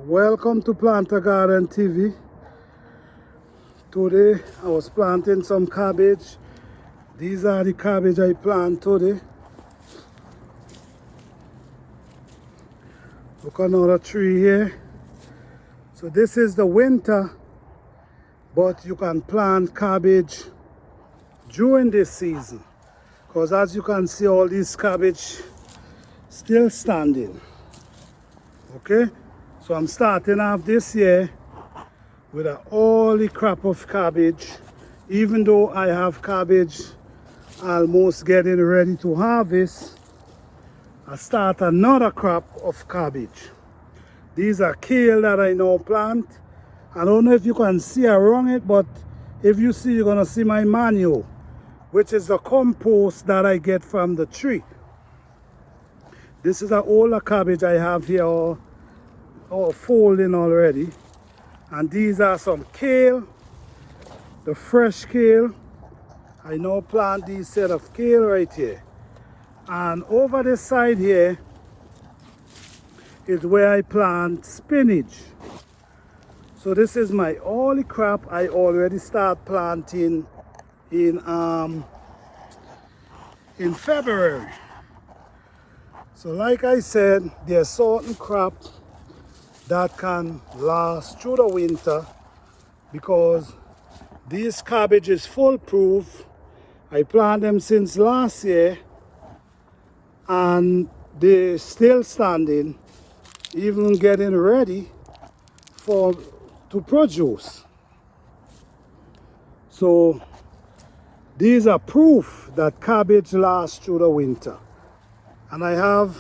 Welcome to Planter Garden TV. Today I was planting some cabbage. These are the cabbage I plant today. Look, another tree here. So this is the winter, but you can plant cabbage during this season, because as you can see, all these cabbage still standing. Okay, so I'm starting off this year with an early crop of cabbage. Even though I have cabbage almost getting ready to harvest, I start another crop of cabbage. These are kale that I now plant. I don't know if you can see around it, but if you see, you're gonna see my manure, which is the compost that I get from the tree. This is an older cabbage I have here, all folding already. And these are some kale, the fresh kale. I now plant these set of kale right here. And over this side here is where I plant spinach. So this is my early crop. I already start planting in February. So like I said, there's certain crops that can last through the winter, because these cabbage is foolproof. I planted them since last year and they're still standing, even getting ready to produce. So these are proof that cabbage lasts through the winter. And I have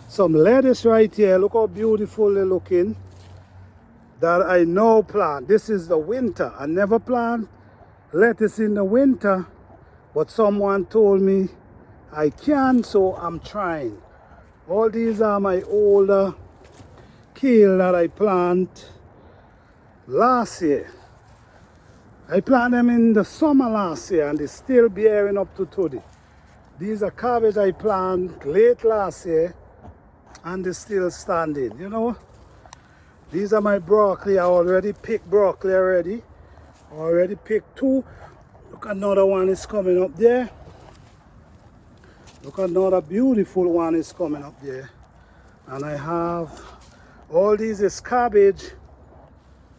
some lettuce right here. Look how beautiful they're looking, that I now plant. This is the winter. I never plant lettuce in the winter, but someone told me I can, so I'm trying. All these are my older kale that I plant last year. I planted them in the summer last year and they're still bearing up to today. These are cabbage I planted late last year and they're still standing, you know. These are my broccoli. I already picked broccoli already. Already picked two. Look, another one is coming up there. Look, another beautiful one is coming up there. And I have all these is cabbage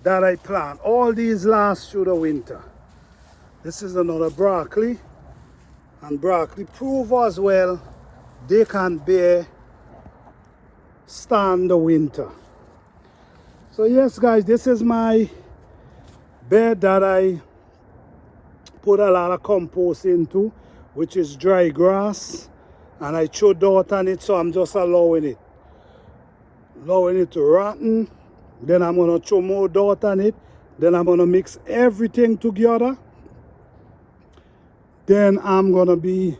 that I plant. All these last through the winter. This is another broccoli. And broccoli prove as well they can stand the winter. So yes guys, this is my bed that I put a lot of compost into, which is dry grass, and I threw dirt on it, so I'm just allowing it to rotten. Then I'm gonna throw more dirt on it. Then I'm gonna mix everything together. Then I'm gonna be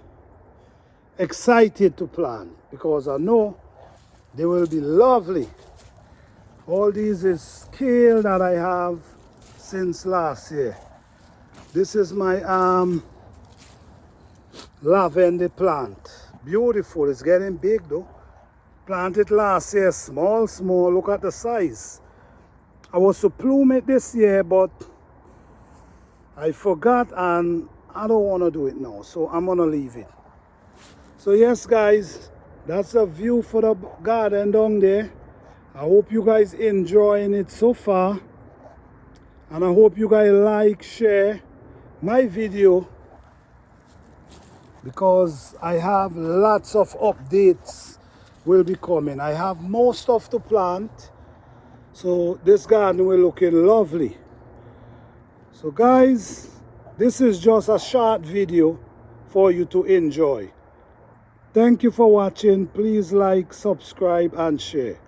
excited to plant, because I know they will be lovely. All these is kale that I have since last year. This is my lavender plant. Beautiful. It's getting big though. Planted last year, small. Look at the size. I was to plume it this year, but I forgot and I don't want to do it now, so I'm gonna leave it. So yes guys, that's a view for the garden down there. I hope you guys enjoying it so far, and I hope you guys like, share my video, because I have lots of updates will be coming. I have more stuff to plant, so this garden will looking lovely. So guys, this is just a short video for you to enjoy. Thank you for watching. Please like, subscribe and share.